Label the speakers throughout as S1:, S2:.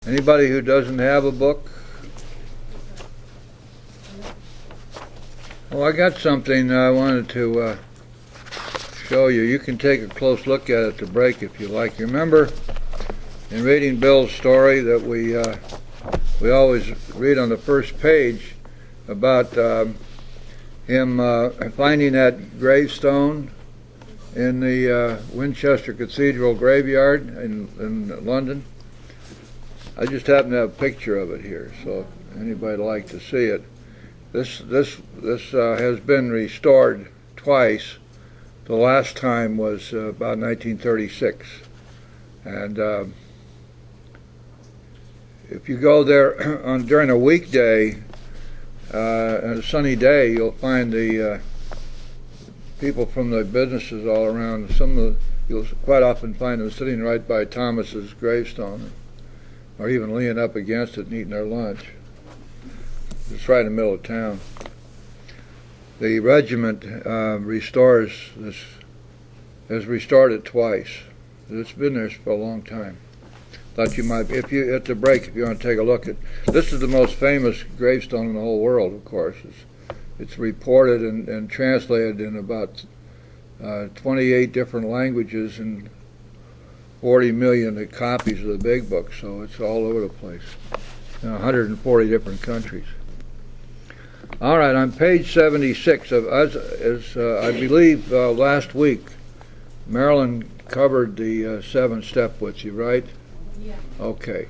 S1: Anybody who doesn't have a book? Well, I got something I wanted to show you. You can take a close look at it to break if you like. You remember in reading Bill's story that we always read on the first page about him finding that gravestone in the Winchester Cathedral graveyard in London. I just happen to have a picture of it here, so if anybody would like to see it. This has been restored twice. The last time was about 1936, and if you go there during a weekday, on a sunny day, you'll find the people from the businesses all around. You'll quite often find them sitting right by Thomas's gravestone, or even leaning up against it and eating their lunch. It's right in the middle of town. The regiment restores this, has restored it twice. It's been there for a long time. Thought you might, if you at the break, if you want to take a look at. This is the most famous gravestone in the whole world, of course. It's reported and translated in about 28 different languages and 40 million copies of the big book, so it's all over the place. 140 different countries. All right, on page 76, as I believe last week, Marilyn covered the seventh step with you, right?
S2: Yeah.
S1: Okay.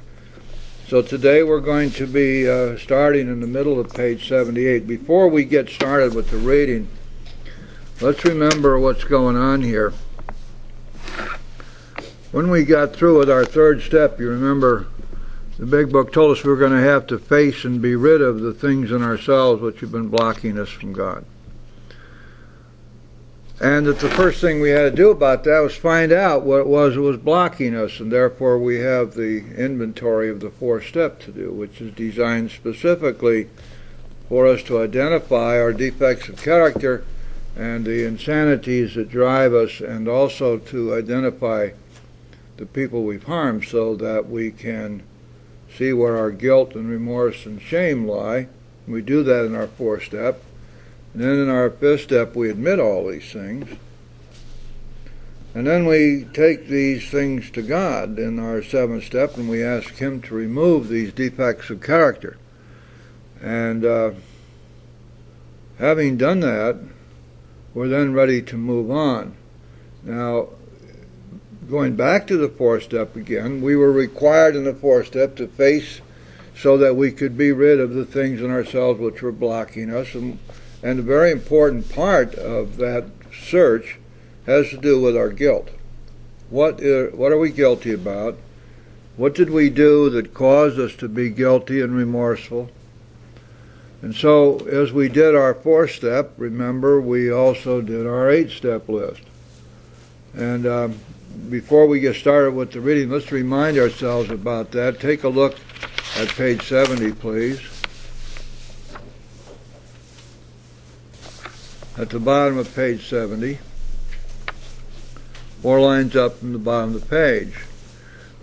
S1: So today we're going to be starting in the middle of page 78. Before we get started with the reading, let's remember what's going on here. When we got through with our third step, you remember the big book told us we were going to have to face and be rid of the things in ourselves which have been blocking us from God. And that the first thing we had to do about that was find out what it was that was blocking us, and therefore we have the inventory of the fourth step to do, which is designed specifically for us to identify our defects of character and the insanities that drive us, and also to identify the people we've harmed so that we can see where our guilt and remorse and shame lie. We do that in our fourth step. And then in our fifth step, we admit all these things. And then we take these things to God in our seventh step, and we ask Him to remove these defects of character. And having done that, we're then ready to move on. Now, going back to the fourth step again, we were required in the fourth step to face so that we could be rid of the things in ourselves which were blocking us. And a very important part of that search has to do with our guilt. What are we guilty about? What did we do that caused us to be guilty and remorseful? And so, as we did our fourth step, remember, we also did our eighth step list. And before we get started with the reading, let's remind ourselves about that. Take a look at page 70, please. At the bottom of page 70, 4 lines up from the bottom of the page,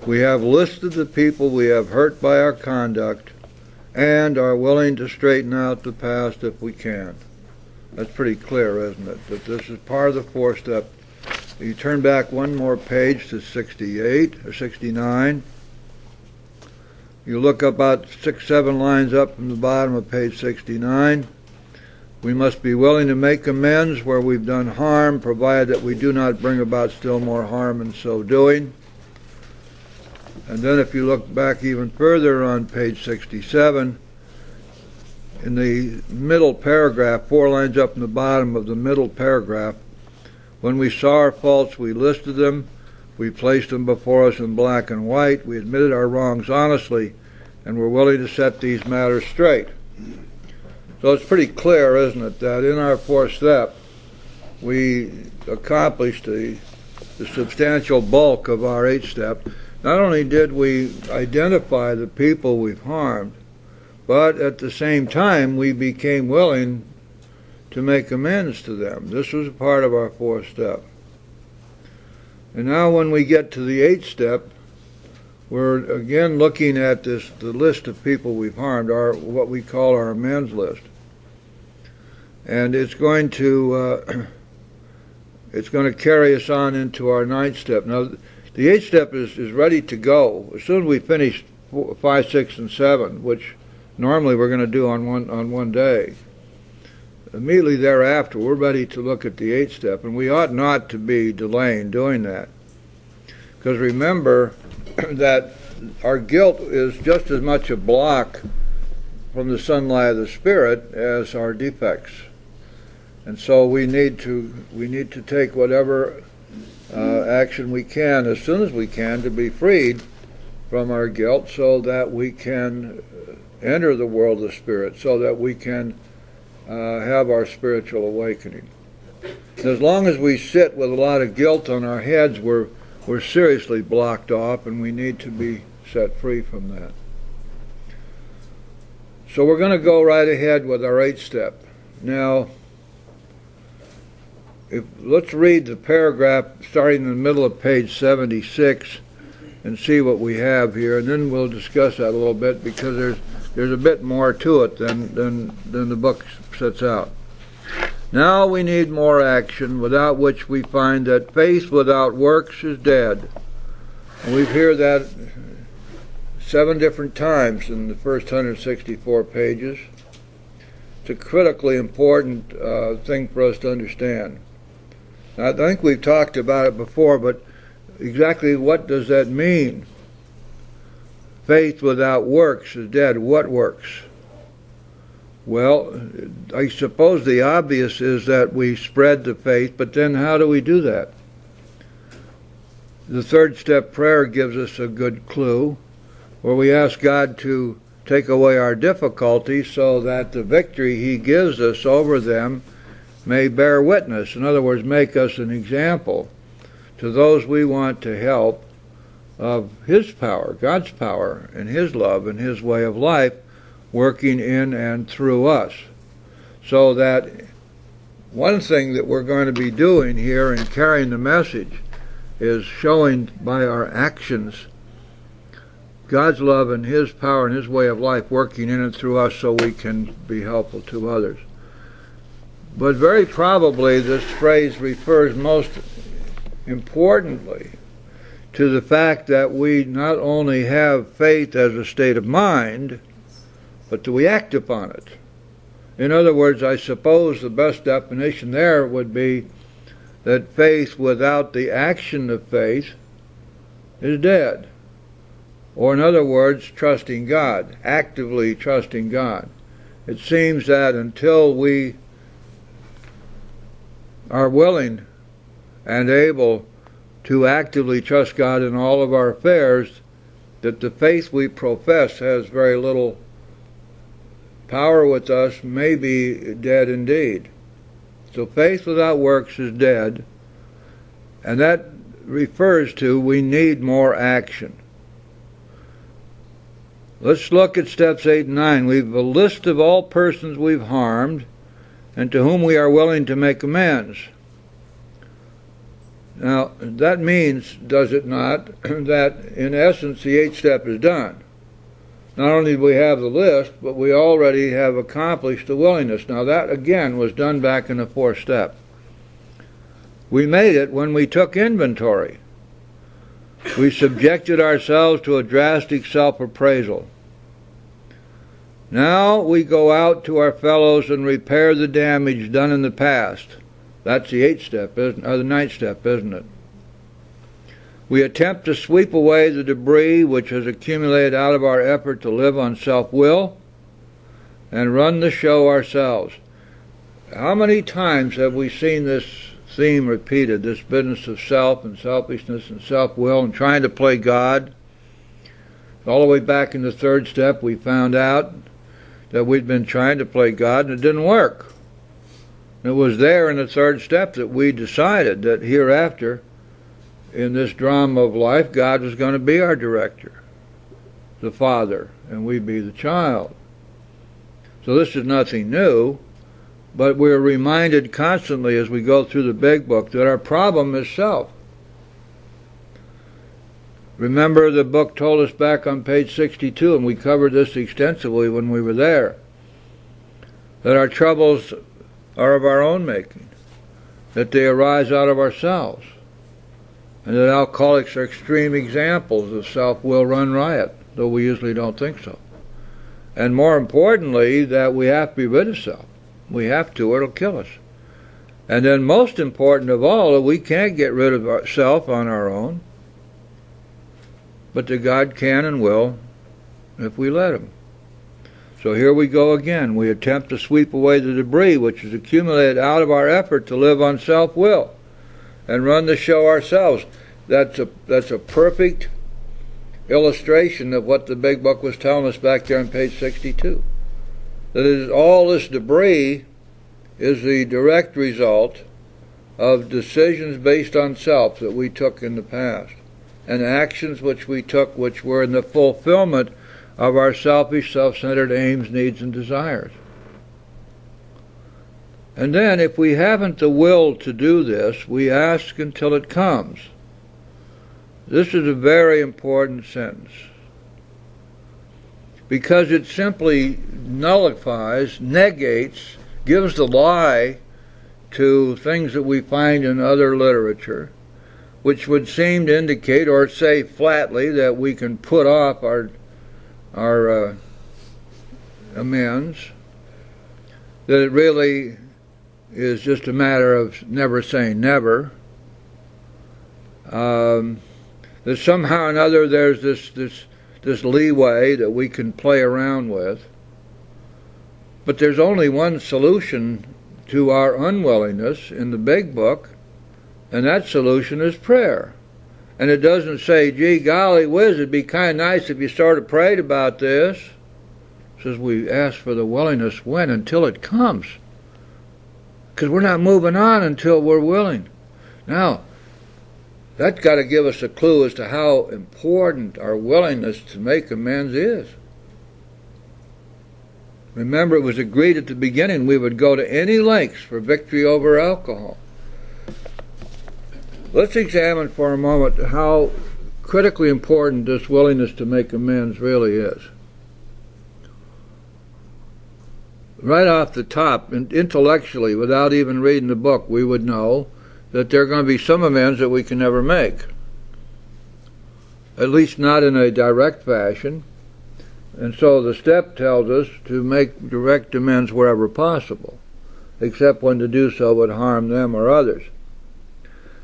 S1: we have listed the people we have hurt by our conduct and are willing to straighten out the past if we can. That's pretty clear, isn't it? That this is part of the fourth step. You turn back one more page to 68 or 69. You look about 6-7 lines up from the bottom of page 69. We must be willing to make amends where we've done harm, provided that we do not bring about still more harm in so doing. And then if you look back even further on page 67, in the middle paragraph, 4 lines up from the bottom of the middle paragraph, when we saw our faults, we listed them, we placed them before us in black and white, we admitted our wrongs honestly, and were willing to set these matters straight. So it's pretty clear, isn't it, that in our fourth step, we accomplished the substantial bulk of our eighth step. Not only did we identify the people we've harmed, but at the same time, we became willing to make amends to them. This was a part of our fourth step. And now when we get to the eighth step, we're again looking at the list of people we've harmed, what we call our amends list. And it's going to carry us on into our 9th step. Now, the 8th step is ready to go as soon as we finish 5, 6, and 7, which normally we're going to do on one day. Immediately thereafter, we're ready to look at the 8th step, and we ought not to be delaying doing that. Because remember that our guilt is just as much a block from the sunlight of the Spirit as our defects. And so we need to take whatever action we can as soon as we can to be freed from our guilt, so that we can enter the world of the Spirit, so that we can have our spiritual awakening. And as long as we sit with a lot of guilt on our heads, we're seriously blocked off, and we need to be set free from that. So we're going to go right ahead with our 8th step. Now, let's read the paragraph starting in the middle of page 76 and see what we have here, and then we'll discuss that a little bit, because there's a bit more to it than the book sets out. Now we need more action, without which we find that faith without works is dead. And we hear that 7 different times in the first 164 pages. It's a critically important thing for us to understand. Now, I think we've talked about it before, but exactly what does that mean? Faith without works is dead. What works? Well, I suppose the obvious is that we spread the faith, but then how do we do that? The 3rd step prayer gives us a good clue, where we ask God to take away our difficulties so that the victory He gives us over them may bear witness. In other words, make us an example to those we want to help of His power, God's power, and His love and His way of life working in and through us. So that one thing that we're going to be doing here in carrying the message is showing by our actions God's love and His power and His way of life working in and through us, so we can be helpful to others. But very probably this phrase refers most importantly to the fact that we not only have faith as a state of mind, but that we act upon it. In other words, I suppose the best definition there would be that faith without the action of faith is dead. Or in other words, trusting God, actively trusting God. It seems that until we are willing and able to actively trust God in all of our affairs, that the faith we profess has very little power with us, may be dead indeed. So faith without works is dead, and that refers to we need more action. Let's look at steps 8 and 9. We've a list of all persons we've harmed and to whom we are willing to make amends. Now, that means, does it not, that in essence the 8th step is done. Not only do we have the list, but we already have accomplished the willingness. Now that, again, was done back in the 4th step. We made it when we took inventory. We subjected ourselves to a drastic self-appraisal. Now we go out to our fellows and repair the damage done in the past. That's the 8th step, or the 9th step, isn't it? We attempt to sweep away the debris which has accumulated out of our effort to live on self-will and run the show ourselves. How many times have we seen this theme repeated, this business of self and selfishness and self-will and trying to play God? All the way back in the 3rd step, we found out that we'd been trying to play God and it didn't work. It was there in the 3rd step that we decided that hereafter, in this drama of life, God was going to be our director, the Father, and we be the child. So this is nothing new, but we're reminded constantly as we go through the big book that our problem is self. Remember, the book told us back on page 62, and we covered this extensively when we were there, that our troubles are of our own making, that they arise out of ourselves, and that alcoholics are extreme examples of self-will run riot, though we usually don't think so. And more importantly, that we have to be rid of self. We have to, or it'll kill us. And then most important of all, that we can't get rid of ourself on our own, but that God can and will if we let Him. So here we go again. We attempt to sweep away the debris which is accumulated out of our effort to live on self-will and run the show ourselves. That's a perfect illustration of what the Big Book was telling us back there on page 62. That is, all this debris is the direct result of decisions based on self that we took in the past, and actions which we took which were in the fulfillment of our selfish, self-centered aims, needs, and desires. And then, if we haven't the will to do this, we ask until it comes. This is a very important sentence, because it simply nullifies, negates, gives the lie to things that we find in other literature, which would seem to indicate or say flatly that we can put off our amends, that it really is just a matter of never saying never, that somehow or another there's this leeway that we can play around with. But there's only one solution to our unwillingness in the Big Book, and that solution is prayer. And it doesn't say, gee, golly whiz, it'd be kind of nice if you sort of prayed about this. It says we ask for the willingness when? Until it comes. Because we're not moving on until we're willing. Now, that's got to give us a clue as to how important our willingness to make amends is. Remember, it was agreed at the beginning we would go to any lengths for victory over alcohol. Let's examine for a moment how critically important this willingness to make amends really is. Right off the top, intellectually, without even reading the book, we would know that there are going to be some amends that we can never make. At least not in a direct fashion. And so the step tells us to make direct amends wherever possible, except when to do so would harm them or others.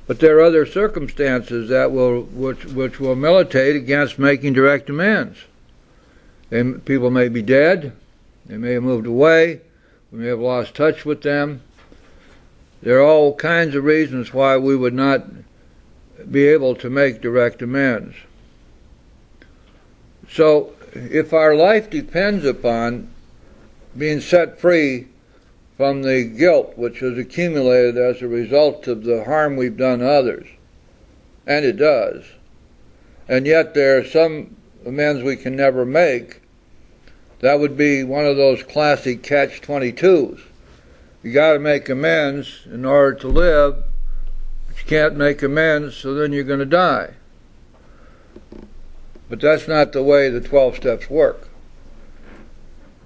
S1: But there are other circumstances that which will militate against making direct amends. People may be dead, they may have moved away, we may have lost touch with them. There are all kinds of reasons why we would not be able to make direct amends. So, if our life depends upon being set free from the guilt which has accumulated as a result of the harm we've done others, and it does, and yet there are some amends we can never make, that would be one of those classic catch-22s. You got to make amends in order to live, but you can't make amends, so then you're going to die. But that's not the way the 12 steps work.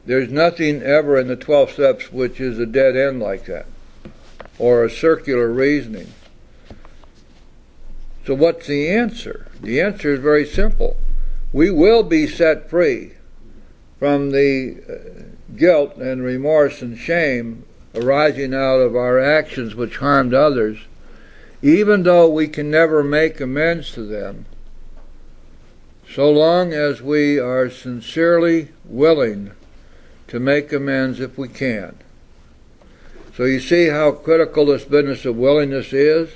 S1: There's nothing ever in the 12 steps which is a dead end like that, or a circular reasoning. So what's the answer? The answer is very simple. We will be set free from the guilt and remorse and shame arising out of our actions which harmed others, even though we can never make amends to them, so long as we are sincerely willing to make amends if we can. So you see how critical this business of willingness is?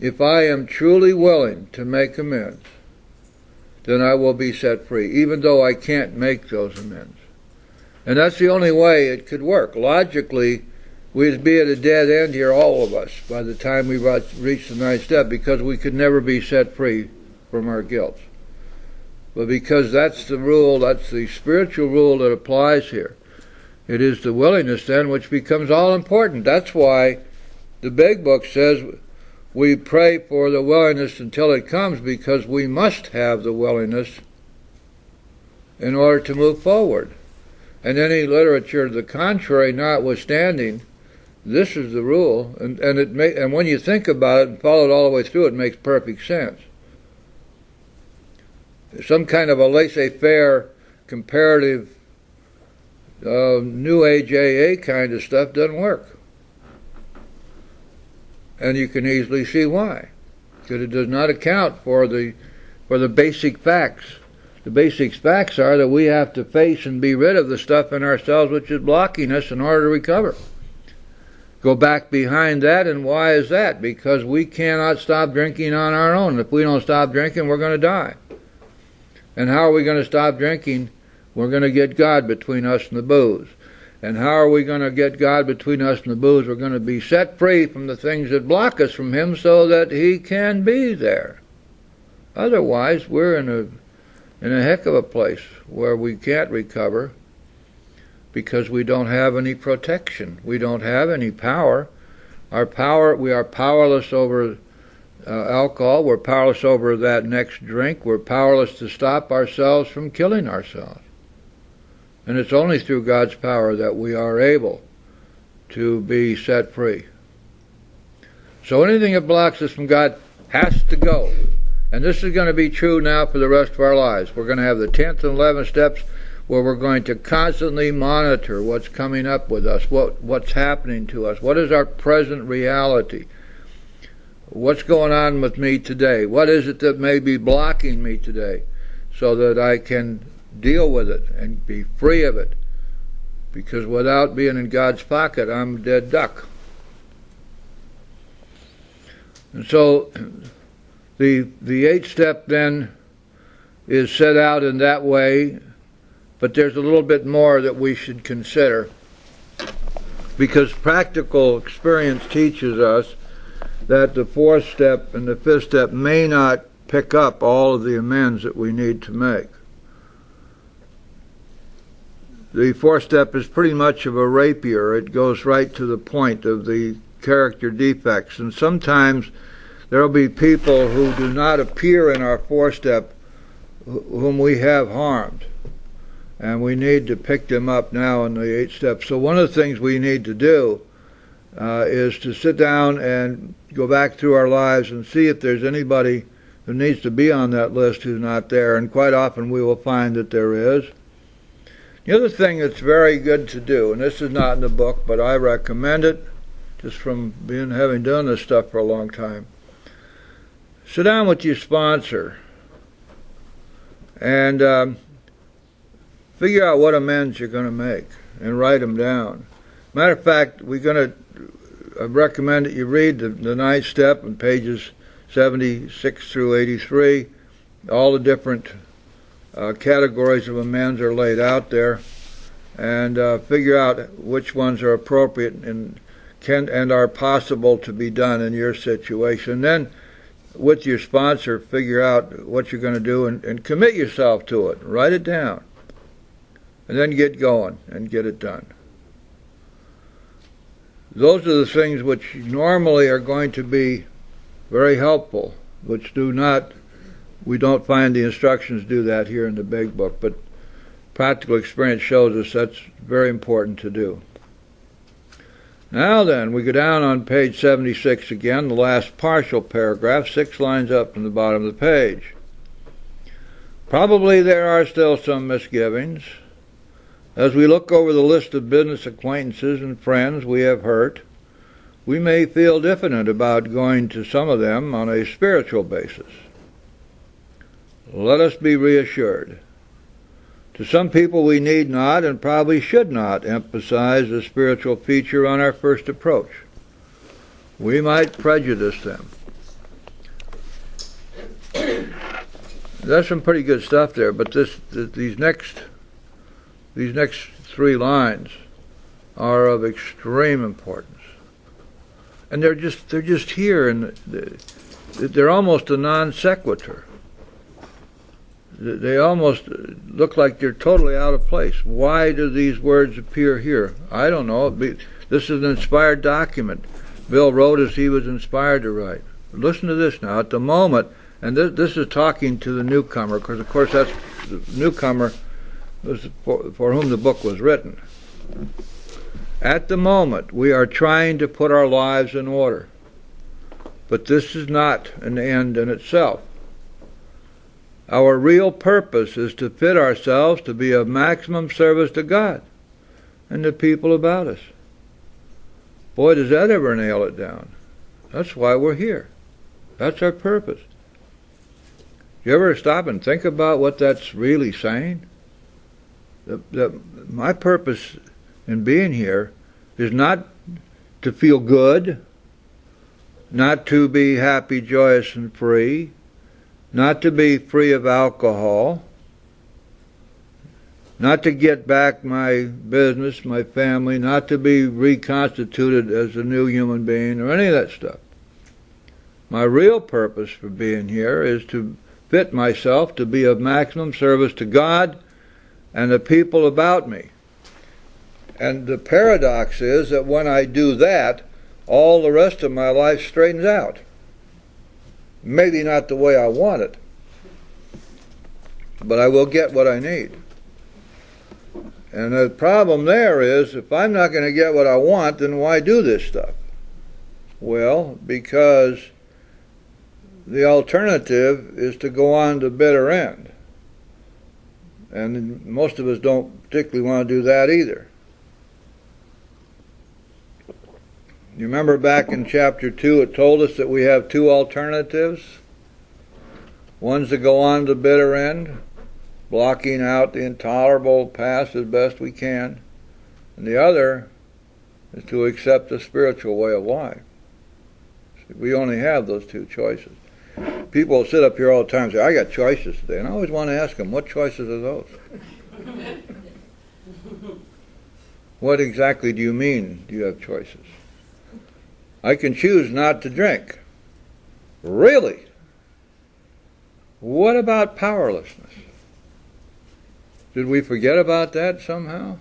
S1: If I am truly willing to make amends, then I will be set free, even though I can't make those amends. And that's the only way it could work. Logically, we'd be at a dead end here, all of us, by the time we reach the ninth step, because we could never be set free from our guilt. But because that's the rule, that's the spiritual rule that applies here. It is the willingness then which becomes all important. That's why the Big Book says we pray for the willingness until it comes, because we must have the willingness in order to move forward. And any literature to the contrary notwithstanding, this is the rule, and when you think about it and follow it all the way through, it makes perfect sense. Some kind of a laissez-faire, comparative, New Age AA kind of stuff doesn't work. And you can easily see why. Because it does not account for the basic facts. The basic facts are that we have to face and be rid of the stuff in ourselves which is blocking us in order to recover. Go back behind that, and why is that? Because we cannot stop drinking on our own. If we don't stop drinking, we're going to die. And how are we going to stop drinking? We're going to get God between us and the booze. And how are we going to get God between us and the booze? We're going to be set free from the things that block us from Him so that He can be there. Otherwise, we're in a heck of a place where we can't recover because we don't have any protection. We don't have any power. We are powerless over alcohol. We're powerless over that next drink. We're powerless to stop ourselves from killing ourselves. And it's only through God's power that we are able to be set free. So anything that blocks us from God has to go. And this is going to be true now for the rest of our lives. We're going to have the 10th and 11th steps where we're going to constantly monitor what's coming up with us, what's happening to us, what is our present reality, what's going on with me today, what is it that may be blocking me today, so that I can deal with it and be free of it. Because without being in God's pocket, I'm a dead duck. And so the 8th step then is set out in that way, but there's a little bit more that we should consider, because practical experience teaches us that the 4th step and the 5th step may not pick up all of the amends that we need to make. The 4th step is pretty much of a rapier. It goes right to the point of the character defects, and sometimes there will be people who do not appear in our 4th step whom we have harmed, and we need to pick them up now in the 8th step. So one of the things we need to do is to sit down and go back through our lives and see if there's anybody who needs to be on that list who's not there, and quite often we will find that there is. The other thing that's very good to do, and this is not in the book, but I recommend it, just from having done this stuff for a long time. Sit down with your sponsor and figure out what amends you're going to make and write them down. Matter of fact, I recommend that you read the 9th step on pages 76 through 83. All the different categories of amends are laid out there, and figure out which ones are appropriate and are possible to be done in your situation. Then, with your sponsor, figure out what you're going to do and commit yourself to it. Write it down, and then get going and get it done. Those are the things which normally are going to be very helpful, which we don't find the instructions do that here in the big book, but practical experience shows us that's very important to do. Now then, we go down on page 76 again, the last partial paragraph, 6 lines up from the bottom of the page. Probably there are still some misgivings. As we look over the list of business acquaintances and friends we have hurt, we may feel diffident about going to some of them on a spiritual basis. Let us be reassured. To some people we need not and probably should not emphasize the spiritual feature on our first approach. We might prejudice them. That's some pretty good stuff there, but these next 3 lines are of extreme importance. And they're just here, and they're almost a non sequitur. They almost look like they're totally out of place. Why do these words appear here? I don't know. This is an inspired document. Bill wrote as he was inspired to write. listen to this now, at the moment, and this is talking to the newcomer, because of course that's the newcomer was for whom the book was written. At the moment, we are trying to put our lives in order. But this is not an end in itself. Our real purpose is to fit ourselves to be of maximum service to God and the people about us. Boy, does that ever nail it down. That's why we're here. That's our purpose. You ever stop and think about what that's really saying? My purpose in being here is not to feel good, not to be happy, joyous, and free, not to be free of alcohol, not to get back my business, my family, not to be reconstituted as a new human being, or any of that stuff. My real purpose for being here is to fit myself to be of maximum service to God and the people about me. And the paradox is that when I do that, all the rest of my life straightens out. Maybe not the way I want it, but I will get what I need. And the problem there is, if I'm not going to get what I want, then why do this stuff? Well, because the alternative is to go on to bitter end. And most of us don't particularly want to do that either. You remember back in chapter 2, it told us that we have two alternatives. One's to go on to bitter end, blocking out the intolerable past as best we can. And the other is to accept the spiritual way of life. We only have those two choices. People sit up here all the time and say, I got choices today. And I always want to ask them, what choices are those? What exactly do you mean, do you have choices? I can choose not to drink. Really? What about powerlessness? Did we forget about that somehow?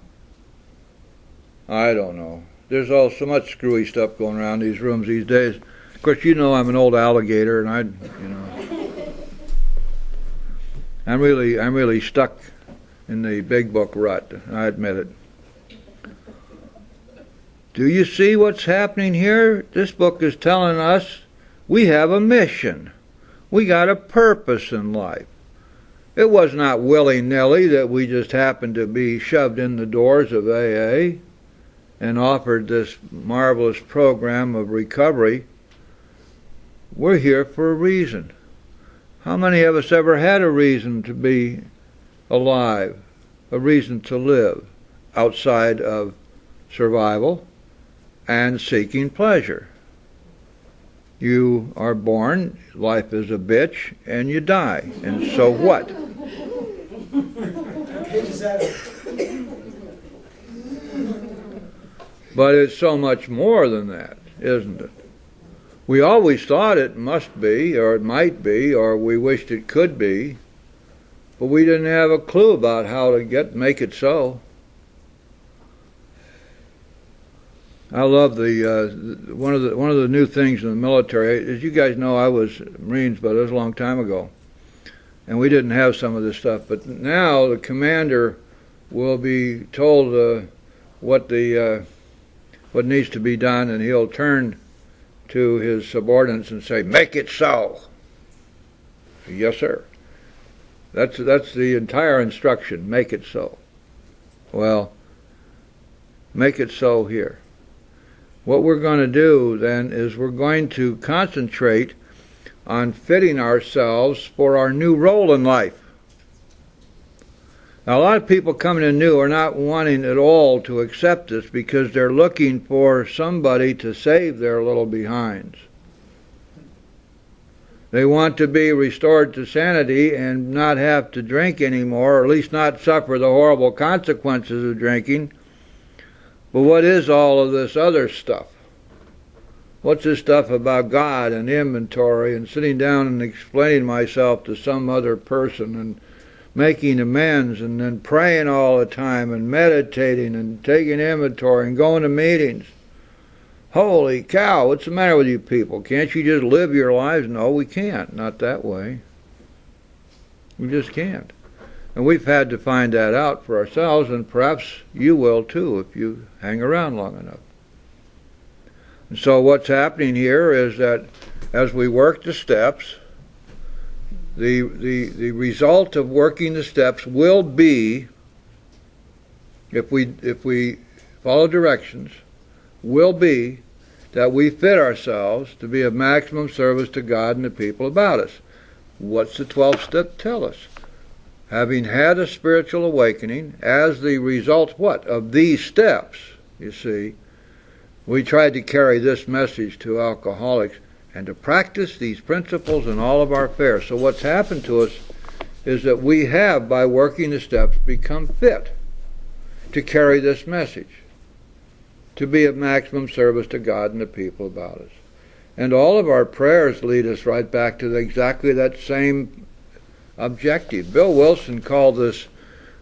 S1: I don't know. There's all so much screwy stuff going around these rooms these days. Of course, you know I'm an old alligator, and I'm really stuck in the big book rut. I admit it. Do you see what's happening here? This book is telling us we have a mission. We got a purpose in life. It was not willy-nilly that we just happened to be shoved in the doors of AA and offered this marvelous program of recovery. We're here for a reason. How many of us ever had a reason to be alive, a reason to live outside of survival and seeking pleasure? You are born, life is a bitch, and you die. And so what? But it's so much more than that, isn't it? We always thought it must be, or it might be, or we wished it could be, but we didn't have a clue about how to make it so. I love one of the new things in the military. As you guys know, I was Marines, but it was a long time ago, and we didn't have some of this stuff. But now the commander will be told what needs to be done, and he'll turn to his subordinates and say, "Make it so." Yes, sir. That's the entire instruction. Make it so. Well, make it so here. What we're going to do then is we're going to concentrate on fitting ourselves for our new role in life. Now, a lot of people coming in new are not wanting at all to accept this because they're looking for somebody to save their little behinds. They want to be restored to sanity and not have to drink anymore, or at least not suffer the horrible consequences of drinking. But what is all of this other stuff? What's this stuff about God and inventory and sitting down and explaining myself to some other person and making amends and then praying all the time and meditating and taking inventory and going to meetings? Holy cow, what's the matter with you people? Can't you just live your lives? No, we can't. Not that way. We just can't. And we've had to find that out for ourselves, and perhaps you will too if you hang around long enough. And so what's happening here is that as we work the steps, the result of working the steps will be, if we follow directions, will be that we fit ourselves to be of maximum service to God and the people about us. What's the 12th step tell us? Having had a spiritual awakening, as the result, what? Of these steps, you see, we tried to carry this message to alcoholics and to practice these principles in all of our affairs. So what's happened to us is that we have, by working the steps, become fit to carry this message, to be of maximum service to God and the people about us. And all of our prayers lead us right back to exactly that same objective. Bill Wilson called this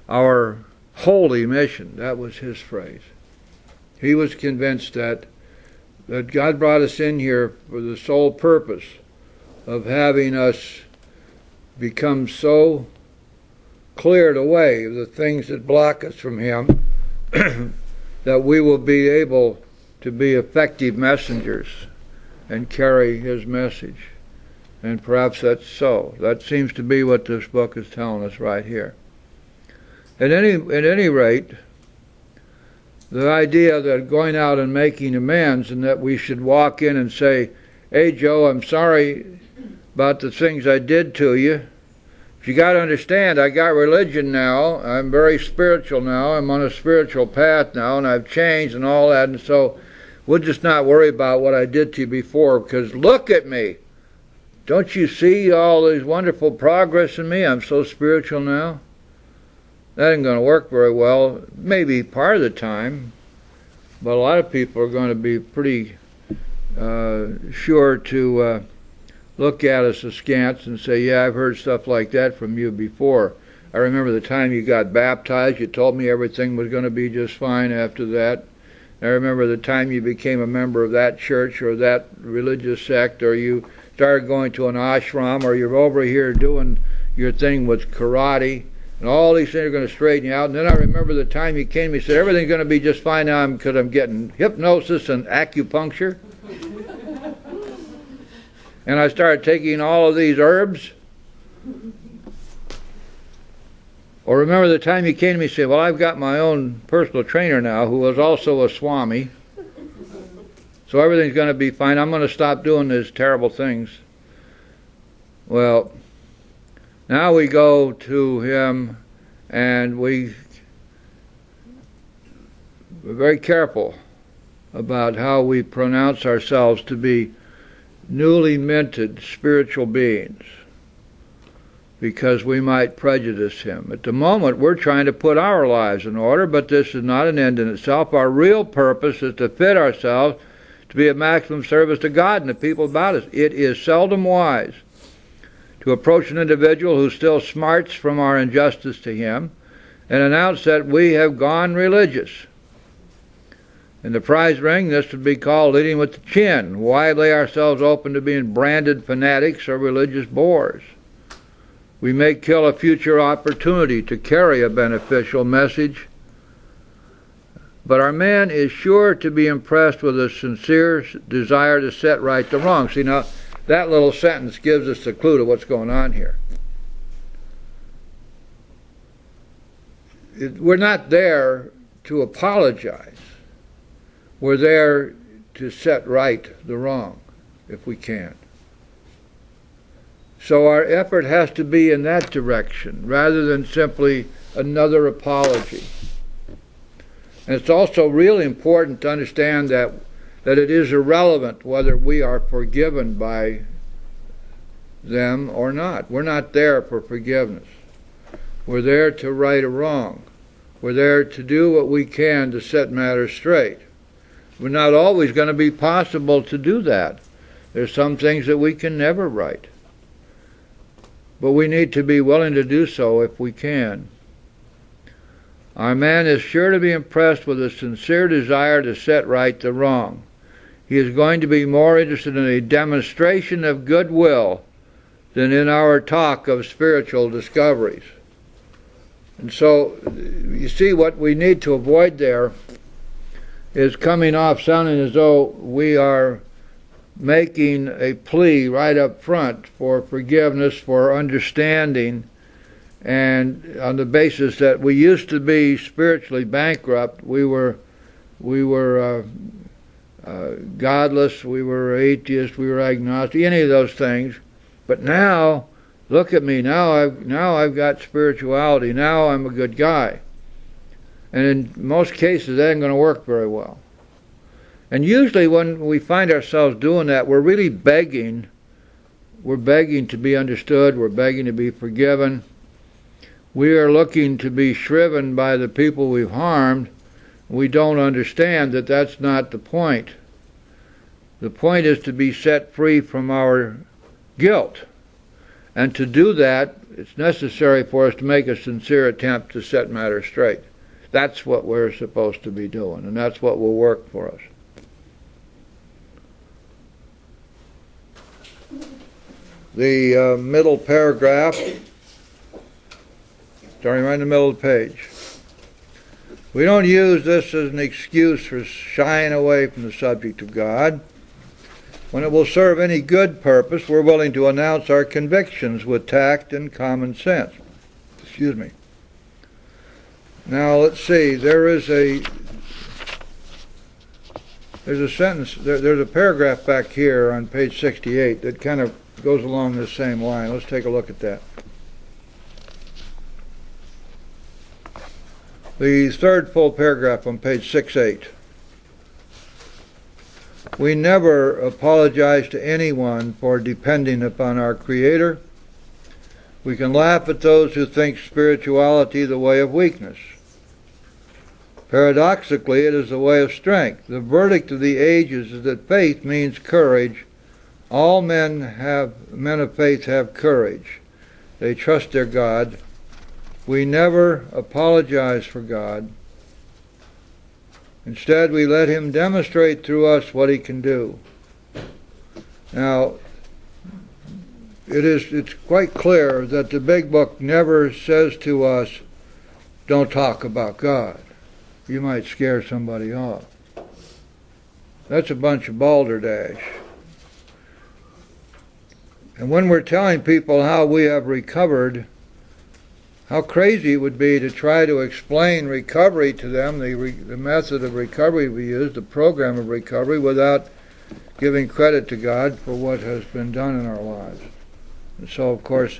S1: our holy mission. That was his phrase. He was convinced that God brought us in here for the sole purpose of having us become so cleared away of the things that block us from Him that we will be able to be effective messengers and carry His message. And perhaps that's so. That seems to be what this book is telling us right here. At any rate, the idea that going out and making amends and that we should walk in and say, "Hey Joe, I'm sorry about the things I did to you. But you got to understand, I got religion now. I'm very spiritual now. I'm on a spiritual path now, and I've changed and all that. And so we'll just not worry about what I did to you before, because look at me. Don't you see all this wonderful progress in me? I'm so spiritual now." That ain't going to work very well, maybe part of the time, but a lot of people are going to be pretty sure to look at us askance and say, "Yeah, I've heard stuff like that from you before. I remember the time you got baptized, you told me everything was going to be just fine after that. I remember the time you became a member of that church or that religious sect, or you started going to an ashram, or you're over here doing your thing with karate, and all these things are going to straighten you out. And then I remember the time you came to me and said, everything's going to be just fine now because I'm getting hypnosis and acupuncture. And I started taking all of these herbs. Or remember the time you came to me and said, well, I've got my own personal trainer now who is also a Swami. So everything's going to be fine. I'm going to stop doing these terrible things. Well, now we go to him and we're very careful about how we pronounce ourselves to be newly minted spiritual beings, because we might prejudice him. At the moment, we're trying to put our lives in order, but this is not an end in itself. Our real purpose is to fit ourselves to be of maximum service to God and the people about us. It is seldom wise to approach an individual who still smarts from our injustice to him and announce that we have gone religious. In the prize ring, this would be called leading with the chin. Why lay ourselves open to being branded fanatics or religious bores? We may kill a future opportunity to carry a beneficial message, but our man is sure to be impressed with a sincere desire to set right the wrong. See, now, that little sentence gives us the clue to what's going on here. We're not there to apologize. We're there to set right the wrong, if we can. So our effort has to be in that direction, rather than simply another apology. And it's also really important to understand that it is irrelevant whether we are forgiven by them or not. We're not there for forgiveness. We're there to right a wrong. We're there to do what we can to set matters straight. We're not always going to be possible to do that. There's some things that we can never right. But we need to be willing to do so if we can. Our man is sure to be impressed with a sincere desire to set right the wrong. he is going to be more interested in a demonstration of goodwill than in our talk of spiritual discoveries. And so, you see, what we need to avoid there is coming off sounding as though we are making a plea right up front for forgiveness, for understanding, and on the basis that we used to be spiritually bankrupt. We were godless, we were atheists, we were agnostic, any of those things. But now, look at me, now I've got spirituality, now I'm a good guy. And in most cases, that ain't going to work very well. And usually when we find ourselves doing that, we're really begging. We're begging to be understood, we're begging to be forgiven. We are looking to be shriven by the people we've harmed. We don't understand that that's not the point. The point is to be set free from our guilt. And to do that, it's necessary for us to make a sincere attempt to set matters straight. That's what we're supposed to be doing, and that's what will work for us. The middle paragraph, starting right in the middle of the page. We don't use this as an excuse for shying away from the subject of God. When it will serve any good purpose, we're willing to announce our convictions with tact and common sense. Excuse me. Now let's see. There's a sentence. There's a paragraph back here on page 68 that kind of goes along this same line. Let's take a look at that. The third full paragraph on page 68. We never apologize to anyone for depending upon our Creator. We can laugh at those who think spirituality the way of weakness. Paradoxically, it is the way of strength. The verdict of the ages is that faith means courage. All men of faith have courage. They trust their God. We never apologize for God. Instead, we let Him demonstrate through us what He can do. Now, it's quite clear that the Big Book never says to us, don't talk about God. You might scare somebody off. That's a bunch of balderdash. And when we're telling people how we have recovered, how crazy it would be to try to explain recovery to them, the method of recovery we use, the program of recovery, without giving credit to God for what has been done in our lives. And so, of course,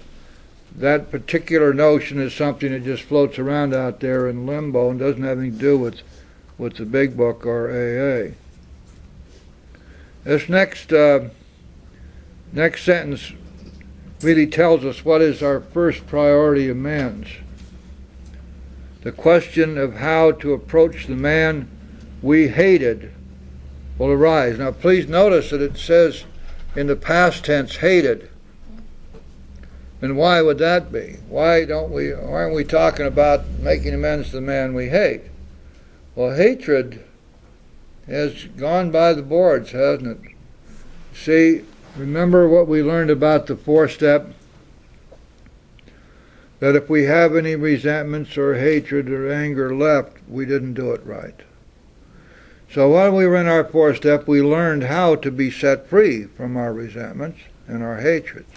S1: that particular notion is something that just floats around out there in limbo and doesn't have anything to do with the Big Book or AA. This next sentence really tells us what is our first priority amends. The question of how to approach the man we hated will arise. Now please notice that it says in the past tense hated. And why would that be? Why aren't we talking about making amends to the man we hate? Well, hatred has gone by the boards, hasn't it? See, remember what we learned about the 4-step? That if we have any resentments or hatred or anger left, we didn't do it right. So while we were in our 4-step, we learned how to be set free from our resentments and our hatreds.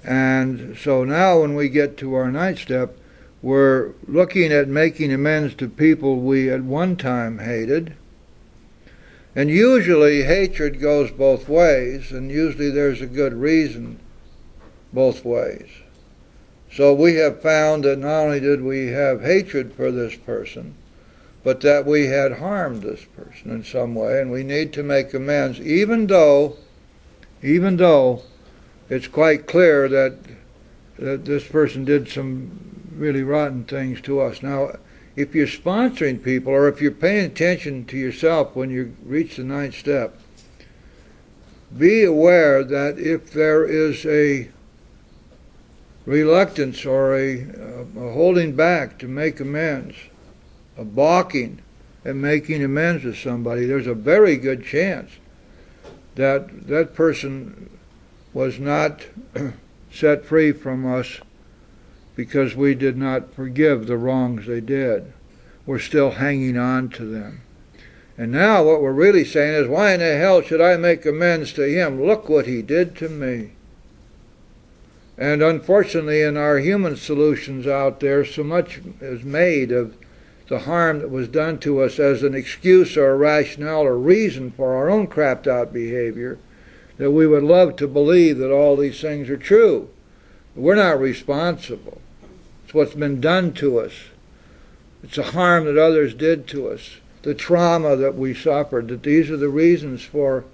S1: And so now when we get to our 9th step, we're looking at making amends to people we at one time hated. And usually hatred goes both ways, and usually there's a good reason both ways. So we have found that not only did we have hatred for this person, but that we had harmed this person in some way, and we need to make amends, even though it's quite clear that this person did some really rotten things to us. Now, if you're sponsoring people, or if you're paying attention to yourself when you reach the 9th step, be aware that if there is a reluctance or a holding back to make amends, a balking, at making amends to somebody, there's a very good chance that that person was not set free from us because we did not forgive the wrongs they did. We're still hanging on to them. And now what we're really saying is, why in the hell should I make amends to him? Look what he did to me. And unfortunately, in our human solutions out there, so much is made of the harm that was done to us as an excuse or a rationale or reason for our own crapped out behavior, that we would love to believe that all these things are true. But we're not responsible. It's what's been done to us. It's the harm that others did to us, the trauma that we suffered, that these are the reasons for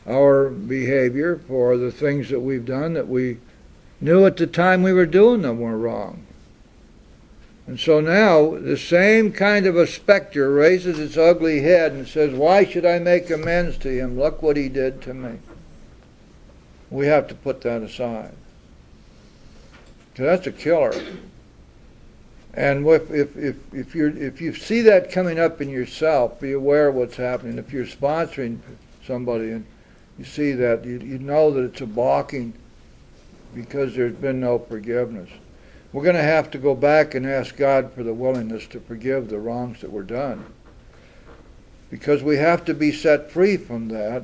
S1: our behavior, for the things that we've done that we knew at the time we were doing them were wrong. And so now the same kind of a specter raises its ugly head and says, why should I make amends to him? Look what he did to me. We have to put that aside. So that's a killer. And if you see that coming up in yourself, be aware of what's happening. If you're sponsoring somebody and you see that, you know that it's a balking because there's been no forgiveness. We're going to have to go back and ask God for the willingness to forgive the wrongs that were done, because we have to be set free from that.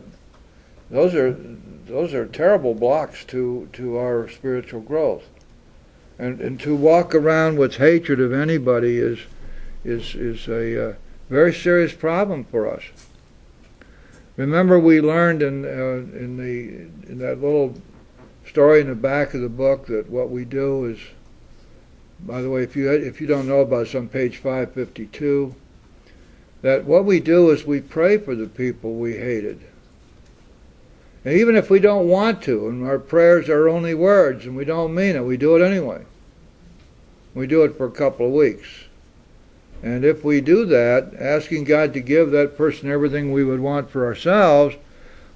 S1: Those are terrible blocks to our spiritual growth. And to walk around with hatred of anybody is a very serious problem for us. Remember, we learned in that little story in the back of the book that what we do is, by the way, if you don't know about it, it's on page 552, that what we do is we pray for the people we hated. And even if we don't want to, and our prayers are only words and we don't mean it, we do it anyway. We do it for a couple of weeks. And if we do that, asking God to give that person everything we would want for ourselves,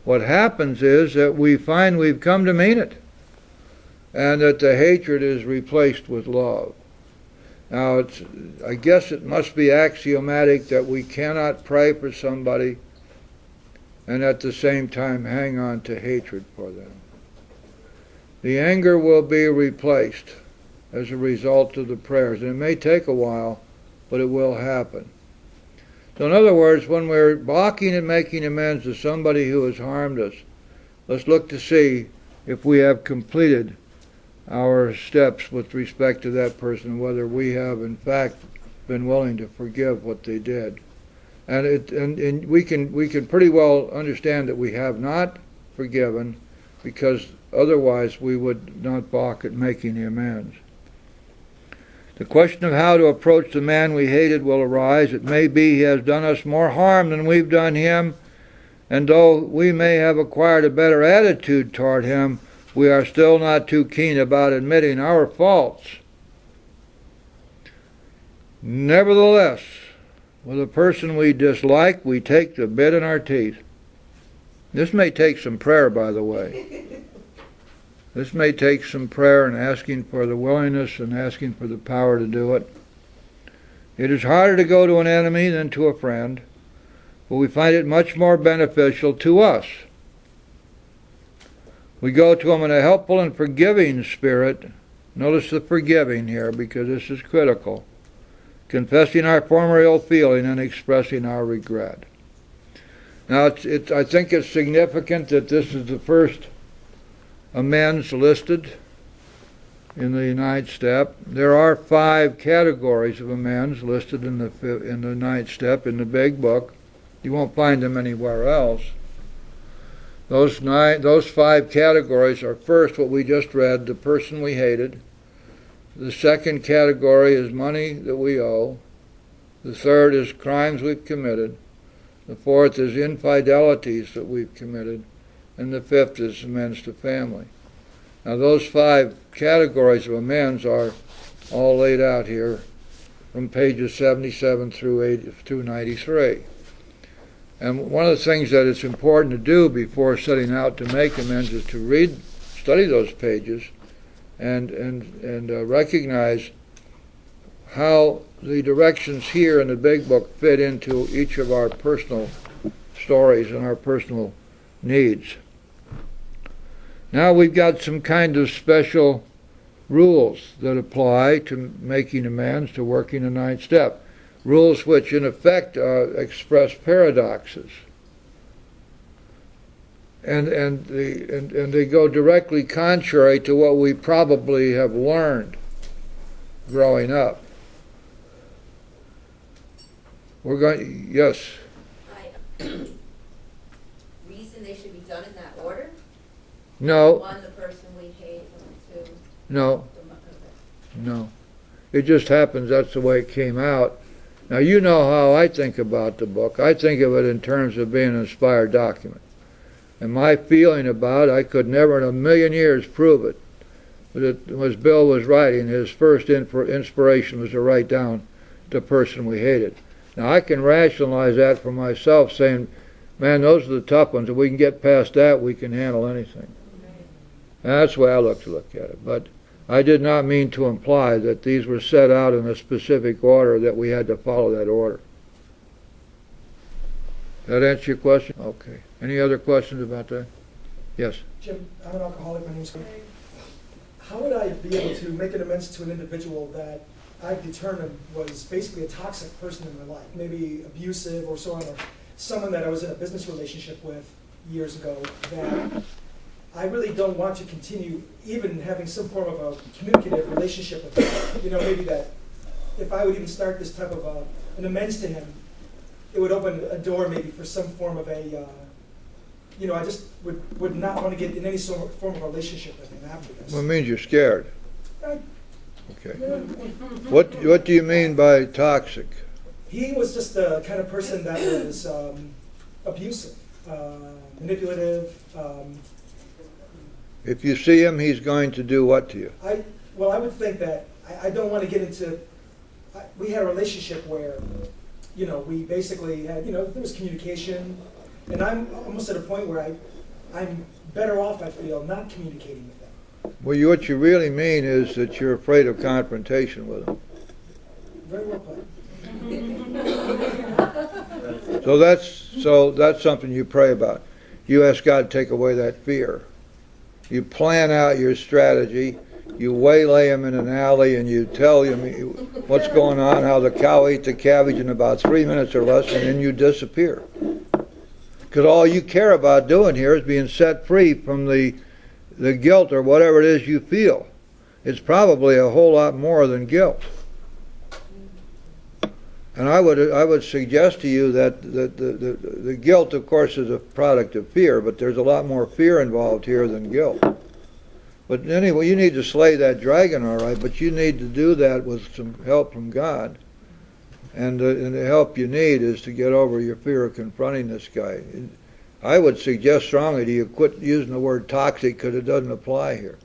S1: what happens is that we find we've come to mean it, and that the hatred is replaced with love. Now, I guess it must be axiomatic that we cannot pray for somebody and at the same time hang on to hatred for them. The anger will be replaced as a result of the prayers. And it may take a while, but it will happen. So in other words, when we're balking and making amends to somebody who has harmed us, let's look to see if we have completed our steps with respect to that person, whether we have in fact been willing to forgive what they did. And we can pretty well understand that we have not forgiven, because otherwise we would not balk at making the amends. The question of how to approach the man we hated will arise. It may be he has done us more harm than we've done him, and though we may have acquired a better attitude toward him, we are still not too keen about admitting our faults. Nevertheless, with a person we dislike, we take the bit in our teeth. This may take some prayer, by the way. This may take some prayer and asking for the willingness and asking for the power to do it. It is harder to go to an enemy than to a friend, but we find it much more beneficial to us. We go to him in a helpful and forgiving spirit. Notice the forgiving here, because this is critical. Confessing our former ill feeling and expressing our regret. Now, I think it's significant that this is the first amends listed in the ninth step. There are 5 categories of amends listed in the ninth step in the big book. You won't find them anywhere else. Those 5 categories are, first, what we just read, the person we hated. The second category is money that we owe. The third is crimes we've committed. The fourth is infidelities that we've committed. And the fifth is amends to family. Now, those 5 categories of amends are all laid out here from pages 77 through 93. And one of the things that it's important to do before setting out to make amends is to study those pages and recognize how the directions here in the big book fit into each of our personal stories and our personal needs. Now we've got some kind of special rules that apply to making amends, to working the ninth step. Rules which in effect express paradoxes. And they go directly contrary to what we probably have learned growing up. We're going, yes?
S2: Reason they should be done in that order?
S1: No.
S2: One, the person we hate, and two,
S1: No. No. It just happens that's the way it came out. Now you know how I think about the book. I think of it in terms of being an inspired document. And my feeling about it, I could never in a million years prove it. But as Bill was writing, his first inspiration was to write down the person we hated. Now I can rationalize that for myself, saying, man, those are the tough ones. If we can get past that, we can handle anything. And that's the way I look at it. But I did not mean to imply that these were set out in a specific order, that we had to follow that order. That answer your question? Okay. Any other questions about that? Yes?
S3: Jim, I'm an alcoholic. My name's Craig. How would I be able to make an amends to an individual that I've determined was basically a toxic person in my life, maybe abusive or so on, or someone that I was in a business relationship with years ago that I really don't want to continue even having some form of a communicative relationship with him. You know, maybe that if I would even start this type of an amends to him, it would open a door maybe for some form of a, you know, I just would not want to get in any sort of form of relationship with him after this.
S1: Well, it means you're scared.
S3: I,
S1: Okay.
S3: yeah.
S1: What do you mean by toxic?
S3: He was just the kind of person that was abusive, manipulative.
S1: If you see him, he's going to do what to you?
S3: I would think that I don't want to get into. We had a relationship where, you know, we basically had, you know, there was communication, and I'm almost at a point where I'm better off, I feel, not communicating with them.
S1: Well, what you really mean is that you're afraid of confrontation with him.
S3: Very well put.
S1: So that's something you pray about. You ask God to take away that fear. You plan out your strategy. You waylay him in an alley and you tell him what's going on, how the cow ate the cabbage in about 3 minutes or less, and then you disappear. Because all you care about doing here is being set free from the guilt or whatever it is you feel. It's probably a whole lot more than guilt. And I would suggest to you that the guilt, of course, is a product of fear, but there's a lot more fear involved here than guilt. But anyway, you need to slay that dragon, all right, but you need to do that with some help from God. And the help you need is to get over your fear of confronting this guy. I would suggest strongly to you quit using the word toxic because it doesn't apply here.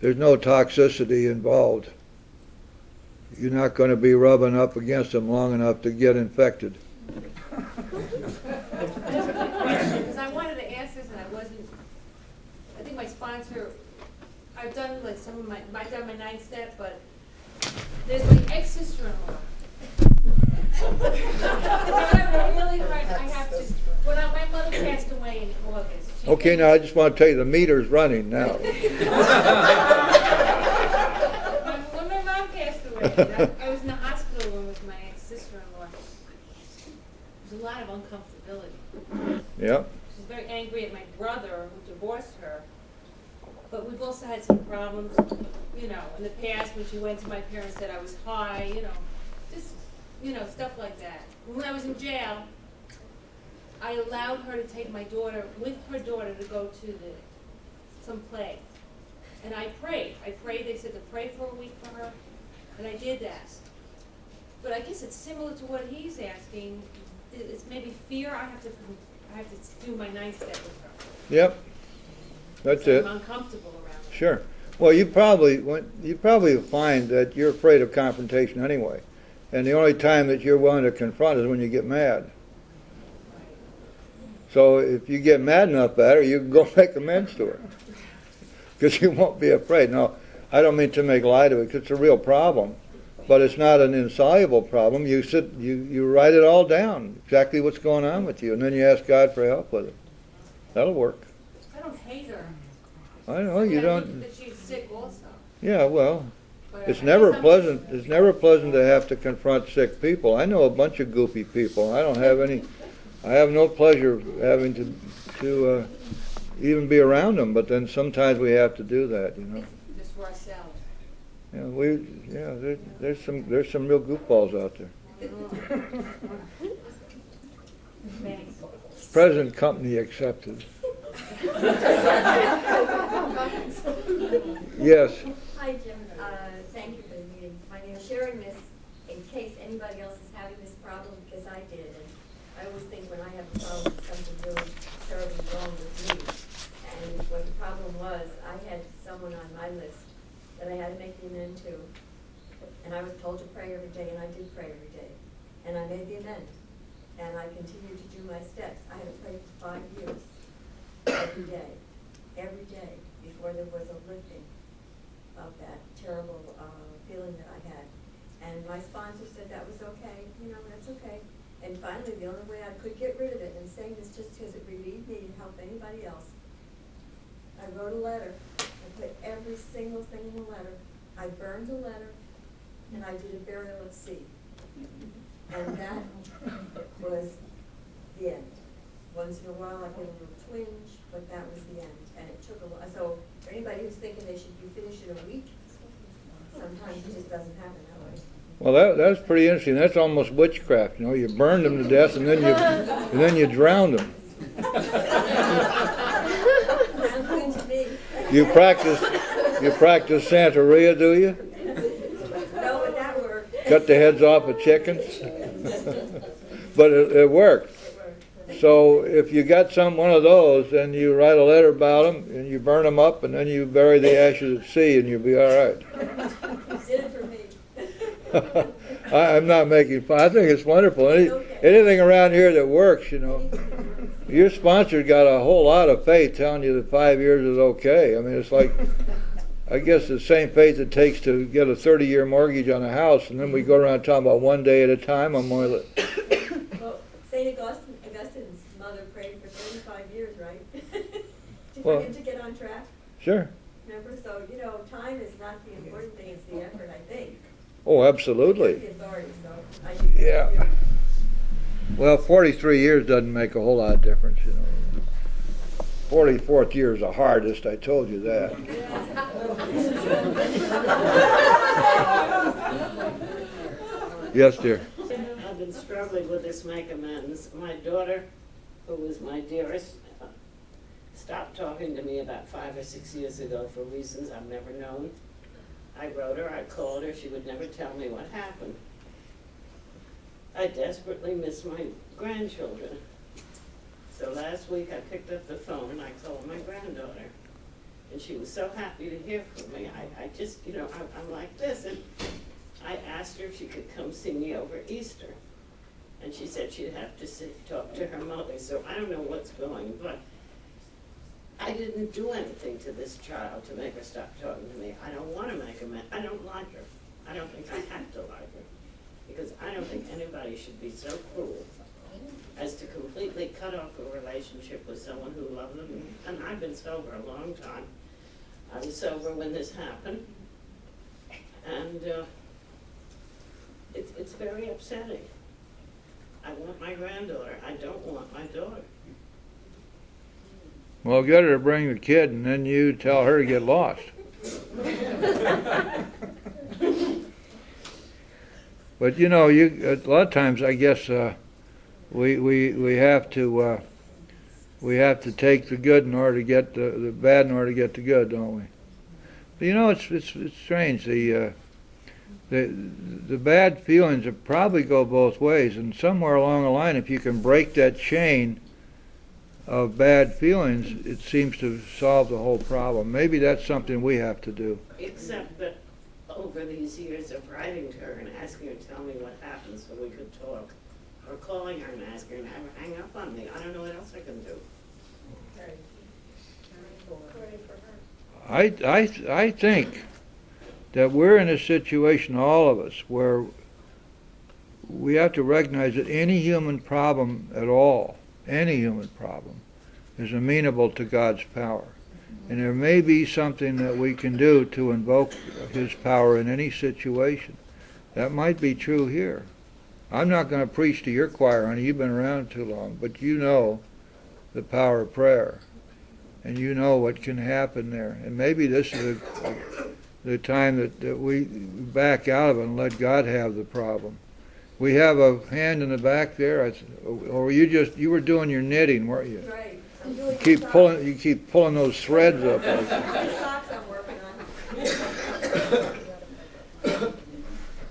S1: There's no toxicity involved. You're not going to be rubbing up against them long enough to get infected.
S4: Because I wanted to ask this and I wasn't. I think my sponsor. I've done like some of I've done my 9th step, but there's my ex-sister-in-law. Really hard. I have to. When my mother passed away in August.
S1: Okay, now I just want to tell you the meter's running now.
S4: When my mom passed away, I was in the hospital room with my ex-sister-in-law. There was a lot of uncomfortability.
S1: Yeah.
S4: She's very angry at my brother who divorced her. But we've also had some problems, you know, in the past when she went to my parents said I was high, you know, just, you know, stuff like that. When I was in jail, I allowed her to take my daughter, with her daughter, to go to some play. And I prayed. They said to pray for a week for her, and I did that. But I guess it's similar to what he's asking. It's maybe fear. I have to do my 9th step with her.
S1: Yep. That's it.
S4: I'm uncomfortable around her.
S1: Sure. Well, you probably find that you're afraid of confrontation anyway. And the only time that you're willing to confront is when you get mad. So if you get mad enough at her, you can go make amends to her. Because you won't be afraid. No, I don't mean to make light of it, because it's a real problem. but it's not an insoluble problem. You write it all down, exactly what's going on with you, and then you ask God for help with it. That'll work.
S4: I don't hate her.
S1: I know you
S4: I
S1: don't.
S4: think that she's sick also.
S1: Yeah, well,
S4: But
S1: it's
S4: I
S1: never
S4: guess I'm
S1: pleasant. It's never pleasant to have to confront sick people. I know a bunch of goofy people. I don't have any. I have no pleasure having to even be around them. But then sometimes we have to do that, you know.
S4: just for ourselves.
S1: There's some real goofballs out there.
S4: Thanks.
S1: Present company accepted. Yes.
S2: Hi, Jim. Thank you for the meeting. My name is sharing this in case anybody else is having this problem, because I did. And I always think when I have a problem, something really terribly wrong with me. And what the problem was, I had someone on my list that I had to make the amend to. And I was told to pray every day, and I did pray every day. And I made the amend. And I continued to do my steps. I had to pray for 5 years, every day, before there was a lifting of that terrible feeling that I had. And my sponsor said that was okay, that's okay. And finally, the only way I could get rid of it, and saying this just because it relieved me and helped anybody else, I wrote a letter. I put every single thing in the letter. I burned the letter, and I did a burial at sea. And that was the end. Once in a while, I get a little twinge, but that was the end. And it took a while. So for anybody who's thinking they should be finished in a week, sometimes it just doesn't happen that way.
S1: Well, that's pretty interesting. That's almost witchcraft. You burned them to death, and then you drowned them.
S2: Sounds good to me.
S1: You practice Santeria, do you?
S2: No, but that worked.
S1: Cut the heads off of chickens? But it worked. So if you got one of those, then you write a letter about them, and you burn them up, and then you bury the ashes at sea, and you'll be all right.
S2: Did it for me.
S1: I'm not making fun. I think it's wonderful. Anything around here that works, Your sponsor got a whole lot of faith telling you that 5 years is okay. I mean, it's like, I guess the same faith it takes to get a 30-year mortgage on a house, and then we go around talking about one day at a time.
S2: Well, St. Augustine's mother prayed for 35 years, right? For him to get on track.
S1: Sure.
S2: Remember, so, time is not the important thing, it's the effort, I think.
S1: Oh, absolutely.
S2: The authority, so
S1: Yeah. Well, 43 years doesn't make a whole lot of difference, 44th year is the hardest, I told you that. Yes, dear.
S5: I've been struggling with this make amends. My daughter, who was my dearest, stopped talking to me about 5 or 6 years ago for reasons I've never known. I wrote her, I called her, she would never tell me what happened. I desperately miss my grandchildren. So last week I picked up the phone and I called my granddaughter. And she was so happy to hear from me. I just, I'm like this. And I asked her if she could come see me over Easter. And she said she'd have to talk to her mother. So I don't know what's going, but I didn't do anything to this child to make her stop talking to me. I don't want to make her I don't like her. I don't think I have to like her. Because I don't think anybody should be so cruel as to completely cut off a relationship with someone who loved them. And I've been sober a long time. I was sober when this happened. And it's very upsetting. I want my granddaughter. I don't want my daughter.
S1: Well, get her to bring the kid, and then you tell her to get lost. But a lot of times, I guess we have to take the good in order to get the bad in order to get the good, don't we? But it's strange. The bad feelings probably go both ways, and somewhere along the line, if you can break that chain of bad feelings, it seems to solve the whole problem. Maybe that's something we have to do.
S5: Except that over these years of writing to her and asking her to tell me what happened so we could talk, or calling her and asking her to never hang up on me, I don't know what else I can do.
S1: I think that we're in a situation, all of us, where we have to recognize that any human problem at all, any human problem, is amenable to God's power. And there may be something that we can do to invoke His power in any situation. That might be true here. I'm not going to preach to your choir, honey. You've been around too long. But you know the power of prayer. And you know what can happen there. And maybe this is the time that we back out of it and let God have the problem. We have a hand in the back there. Or you were doing your knitting, weren't you?
S2: Right. I'm doing
S1: You keep pulling those threads up.
S2: socks I'm working on.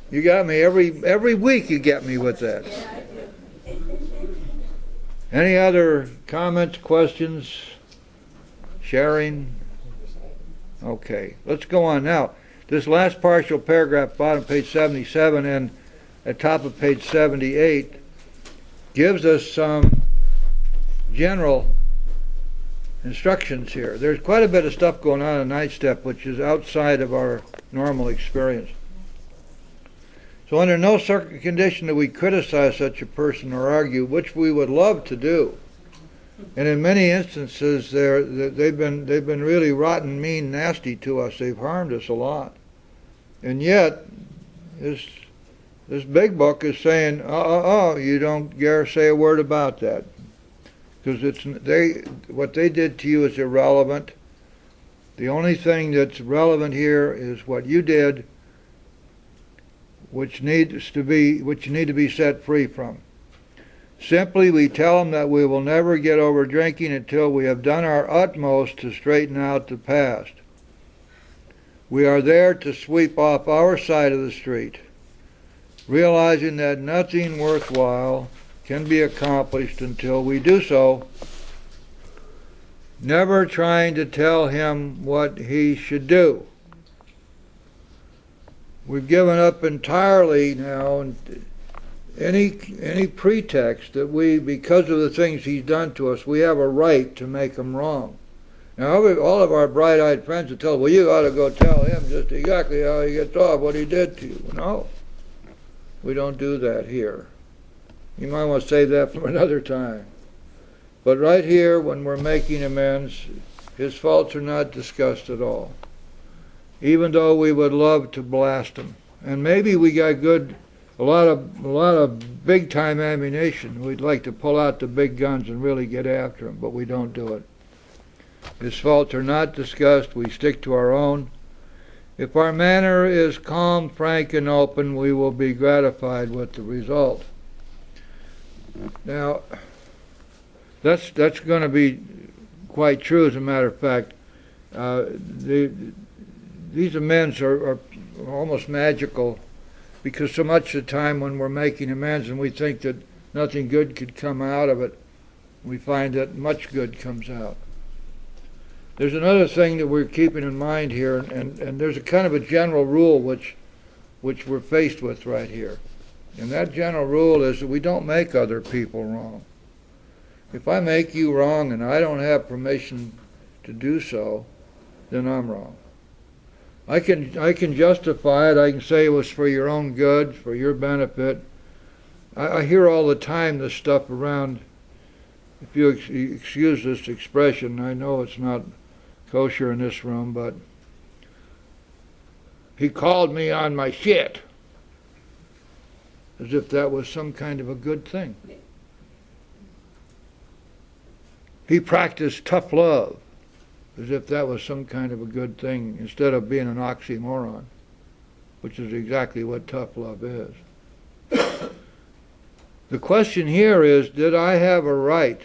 S1: You got me every week. You get me with that.
S2: Yeah, I do.
S1: Any other comments, questions, sharing? Okay, let's go on now. This last partial paragraph, bottom page 77 and at top of page 78, gives us some general instructions here. There's quite a bit of stuff going on in Ninth Step which is outside of our normal experience. So under no condition do we criticize such a person or argue, which we would love to do. And in many instances, they've been really rotten, mean, nasty to us. They've harmed us a lot. And yet, this big book is saying, you don't dare say a word about that. Because what they did to you is irrelevant. The only thing that's relevant here is what you did, which you need to be set free from. Simply, we tell them that we will never get over drinking until we have done our utmost to straighten out the past. We are there to sweep off our side of the street, realizing that nothing worthwhile can be accomplished until we do so, never trying to tell him what he should do. We've given up entirely now any pretext that because of the things he's done to us, we have a right to make him wrong. Now, all of our bright-eyed friends will tell us, well, you ought to go tell him just exactly how he gets off, what he did to you. No, we don't do that here. You might want to save that for another time. But right here, when we're making amends, his faults are not discussed at all, even though we would love to blast him. And maybe we got a lot of big-time ammunition. We'd like to pull out the big guns and really get after him, but we don't do it. His faults are not discussed. We stick to our own. If our manner is calm, frank, and open, we will be gratified with the result. Now, that's going to be quite true, as a matter of fact. These amends are almost magical, because so much of the time when we're making amends and we think that nothing good could come out of it, we find that much good comes out. There's another thing that we're keeping in mind here, and there's a kind of a general rule which we're faced with right here. And that general rule is that we don't make other people wrong. If I make you wrong and I don't have permission to do so, then I'm wrong. I can justify it. I can say it was for your own good, for your benefit. I hear all the time this stuff around, if you excuse this expression, I know it's not kosher in this room, but he called me on my shit, as if that was some kind of a good thing. He practiced tough love, as if that was some kind of a good thing, instead of being an oxymoron, which is exactly what tough love is. The question here is, did I have a right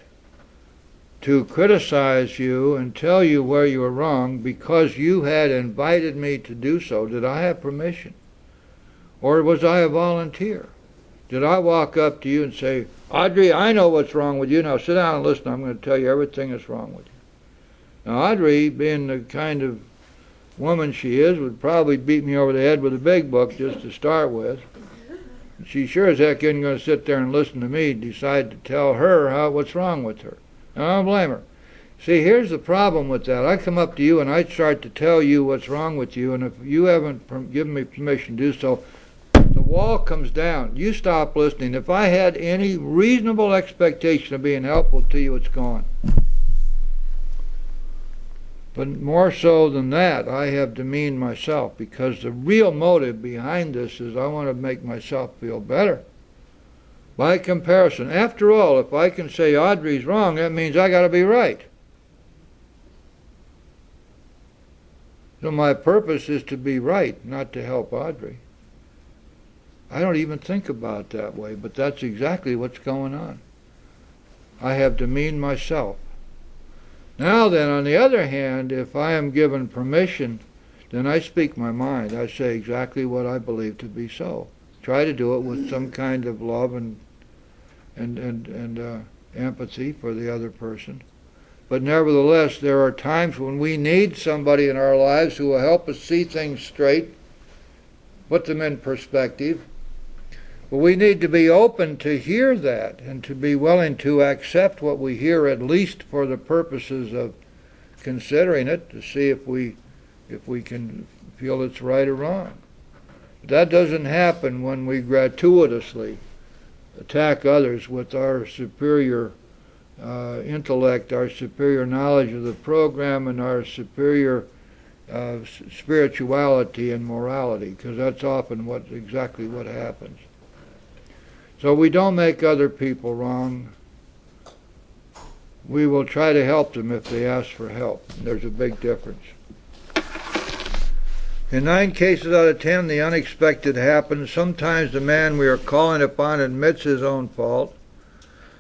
S1: to criticize you and tell you where you were wrong because you had invited me to do so? Did I have permission? Or was I a volunteer? Did I walk up to you and say, Audrey, I know what's wrong with you. Now sit down and listen. I'm going to tell you everything that's wrong with you. Now, Audrey, being the kind of woman she is, would probably beat me over the head with a big book just to start with. She sure as heck isn't going to sit there and listen to me decide to tell her what's wrong with her. Now, I don't blame her. See, here's the problem with that. I come up to you and I start to tell you what's wrong with you, and if you haven't given me permission to do so, the wall comes down. You stop listening. If I had any reasonable expectation of being helpful to you, it's gone. But more so than that, I have demeaned myself, because the real motive behind this is I want to make myself feel better. By comparison, after all, if I can say Audrey's wrong, that means I got to be right. So my purpose is to be right, not to help Audrey. I don't even think about it that way, but that's exactly what's going on. I have demeaned myself. Now then, on the other hand, if I am given permission, then I speak my mind. I say exactly what I believe to be so. Try to do it with some kind of love and empathy for the other person. But nevertheless, there are times when we need somebody in our lives who will help us see things straight, put them in perspective. But we need to be open to hear that and to be willing to accept what we hear, at least for the purposes of considering it, to see if we can feel it's right or wrong. But that doesn't happen when we gratuitously attack others with our superior intellect, our superior knowledge of the program, and our superior spirituality and morality, because that's often exactly what happens. So we don't make other people wrong. We will try to help them if they ask for help. There's a big difference. In 9 cases out of 10, the unexpected happens. Sometimes the man we are calling upon admits his own fault.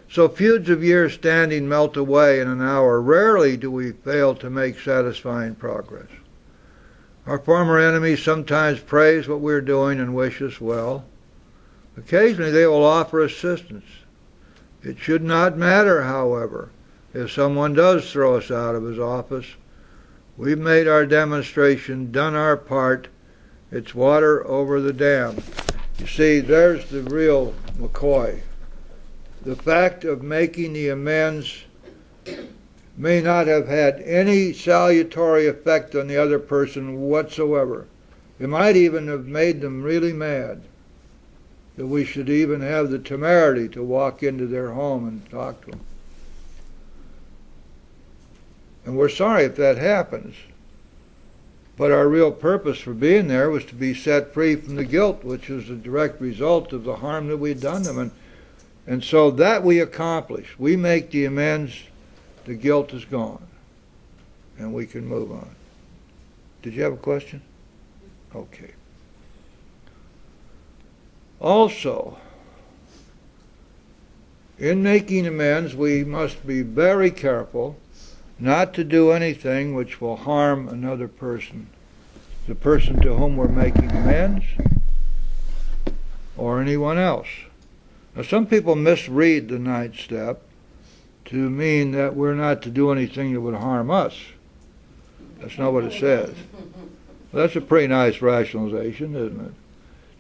S1: So feuds of years standing melt away in an hour. Rarely do we fail to make satisfying progress. Our former enemies sometimes praise what we're doing and wish us well. Occasionally they will offer assistance. It should not matter, however, if someone does throw us out of his office. We've made our demonstration, done our part. It's water over the dam. You see, there's the real McCoy. The fact of making the amends may not have had any salutary effect on the other person whatsoever. It might even have made them really mad that we should even have the temerity to walk into their home and talk to them. And we're sorry if that happens. But our real purpose for being there was to be set free from the guilt, which was a direct result of the harm that we'd done them. And so that we accomplish. We make the amends, the guilt is gone, and we can move on. Did you have a question? Okay. Also, in making amends, we must be very careful not to do anything which will harm another person, the person to whom we're making amends, or anyone else. Now, some people misread the 9th step to mean that we're not to do anything that would harm us. That's not what it says. Well, that's a pretty nice rationalization, isn't it?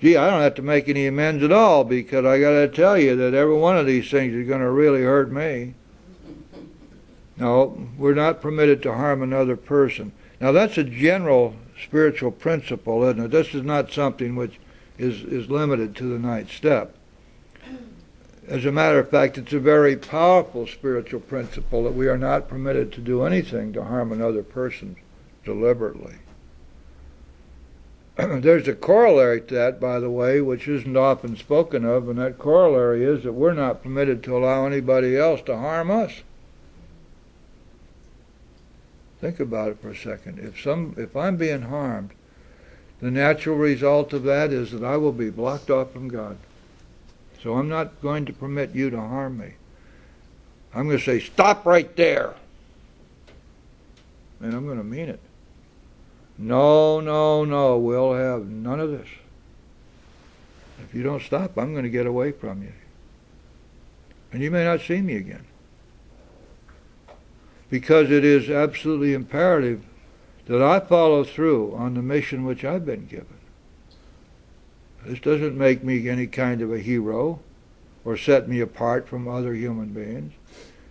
S1: Gee, I don't have to make any amends at all, because I got to tell you that every one of these things is going to really hurt me. No, we're not permitted to harm another person. Now, that's a general spiritual principle, isn't it? This is not something which is limited to the 9th step. As a matter of fact, it's a very powerful spiritual principle that we are not permitted to do anything to harm another person deliberately. There's a corollary to that, by the way, which isn't often spoken of, and that corollary is that we're not permitted to allow anybody else to harm us. Think about it for a second. If I'm being harmed, the natural result of that is that I will be blocked off from God. So I'm not going to permit you to harm me. I'm going to say, stop right there. And I'm going to mean it. No, no, no, we'll have none of this. If you don't stop, I'm going to get away from you. And you may not see me again. Because it is absolutely imperative that I follow through on the mission which I've been given. This doesn't make me any kind of a hero or set me apart from other human beings.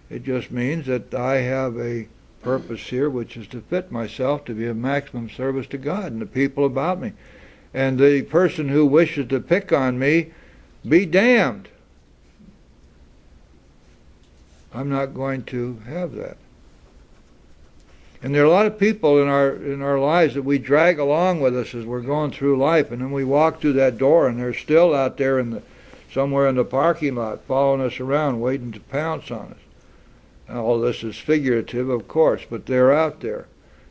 S1: It just means that I have a purpose here, which is to fit myself to be of maximum service to God and the people about me. And the person who wishes to pick on me, be damned. I'm not going to have that. And there are a lot of people in our lives that we drag along with us as we're going through life, and then we walk through that door and they're still out there somewhere in the parking lot following us around, waiting to pounce on us. All this is figurative, of course, but they're out there.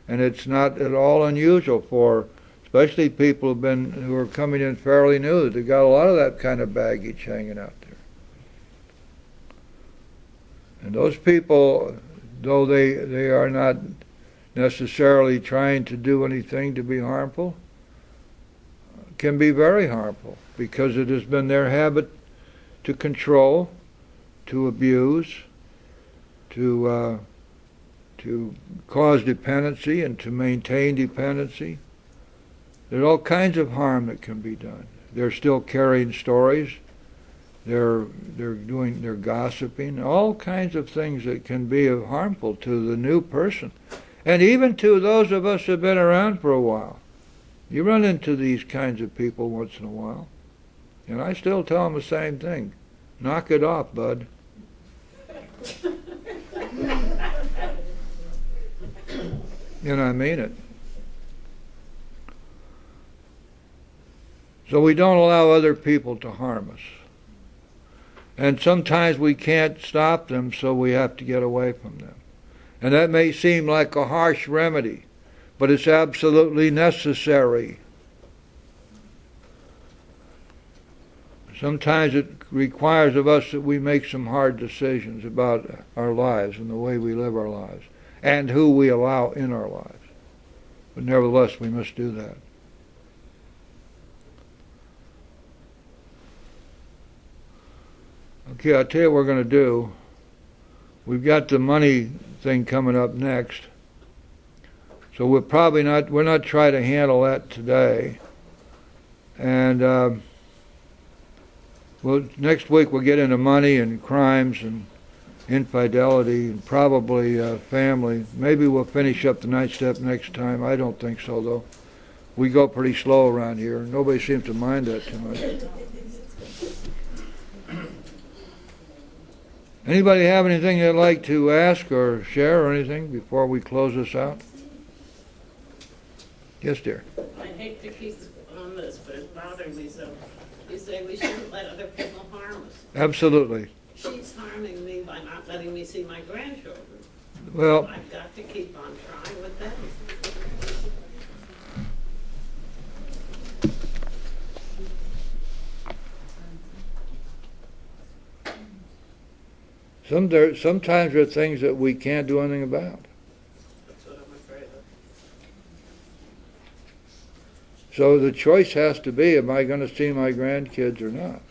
S1: And it's not at all unusual for especially people who are coming in fairly new, that they've got a lot of that kind of baggage hanging out there. And those people, though they are not necessarily trying to do anything to be harmful, can be very harmful because it has been their habit to control, to abuse, to cause dependency and to maintain dependency. There's all kinds of harm that can be done. They're still carrying stories. They're gossiping. All kinds of things that can be harmful to the new person, and even to those of us who've been around for a while. You run into these kinds of people once in a while, and I still tell them the same thing: knock it off, bud. And I mean it. So we don't allow other people to harm us. And sometimes we can't stop them, so we have to get away from them. And that may seem like a harsh remedy, but it's absolutely necessary. Sometimes it requires of us that we make some hard decisions about our lives and the way we live our lives and who we allow in our lives. But nevertheless, we must do that. Okay, I'll tell you what we're going to do. We've got the money thing coming up next. So we're not trying to handle that today. And next week we'll get into money and crimes and infidelity and probably family. Maybe we'll finish up the ninth step next time. I don't think so, though. We go pretty slow around here. Nobody seems to mind that too much. Anybody have anything they'd like to ask or share or anything before we close this out? Yes, dear.
S5: I hate to keep on this, but it's bothering me so. You say we shouldn't let other people harm us.
S1: Absolutely.
S5: She's harming me by not letting me see my grandchildren.
S1: Well,
S5: I've got to keep on trying with them.
S1: sometimes there are things that we can't do anything about.
S5: That's what I'm afraid of.
S1: So the choice has to be, am I going to see my grandkids or not?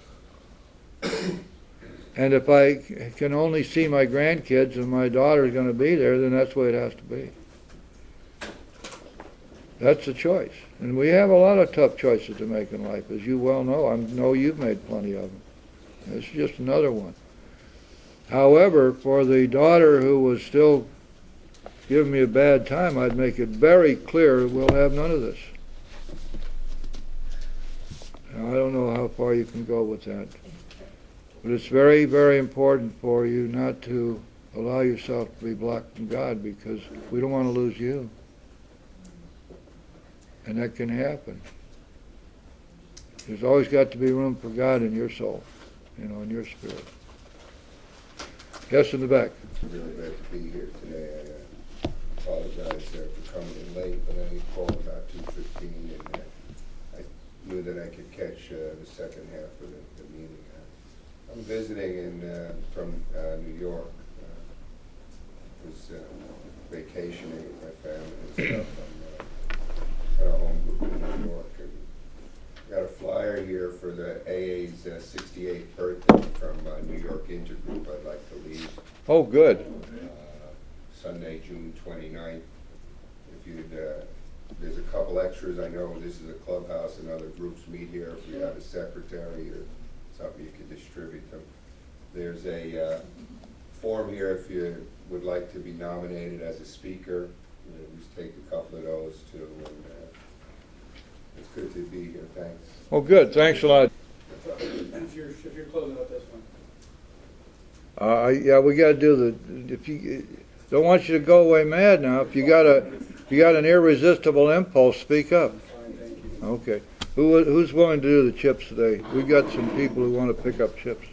S1: And if I can only see my grandkids and my daughter is going to be there, then that's the way it has to be. That's the choice. And we have a lot of tough choices to make in life, as you well know. I know you've made plenty of them. It's just another one. However, for the daughter who was still giving me a bad time, I'd make it very clear we'll have none of this. Now, I don't know how far you can go with that. But it's very, very important for you not to allow yourself to be blocked from God, because we don't want to lose you. And that can happen. There's always got to be room for God in your soul, in your spirit. Yes, in the back.
S6: I'm really glad to be here today. I apologize for coming in late, but I called about 2:15, and I knew that I could catch the second half of the meeting. I'm visiting from New York. Was vacationing with my family and stuff. I'm at a home group in New York, and got a flyer here for the AA's 68th birthday from New York Intergroup. I'd like to leave.
S1: Oh, good.
S6: Sunday, June 29th. If you'd, there's a couple extras. I know this is a clubhouse and other groups meet here. If you have a secretary or something, you could distribute them. There's a form here if you would like to be nominated as a speaker, just take a couple of those too. And it's good to be here. Thanks.
S1: Well, good. Thanks a lot.
S7: If you're closing out this one.
S1: Yeah, we got to do the. If you don't want you to go away mad now, if you got an irresistible impulse, speak up.
S7: Fine, thank you.
S1: Okay. Who's willing to do the chips today? We got some people who want to pick up chips.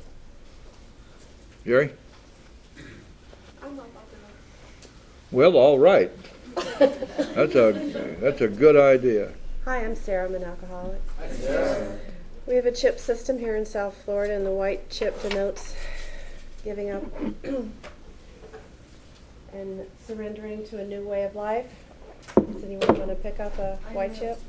S1: Jerry?
S2: I'm not popular.
S1: Well, all right. That's a good idea.
S8: Hi, I'm Sarah. I'm an alcoholic. We have a chip system here in South Florida, and the white chip denotes giving up and surrendering to a new way of life. Does anyone want to pick up a white chip?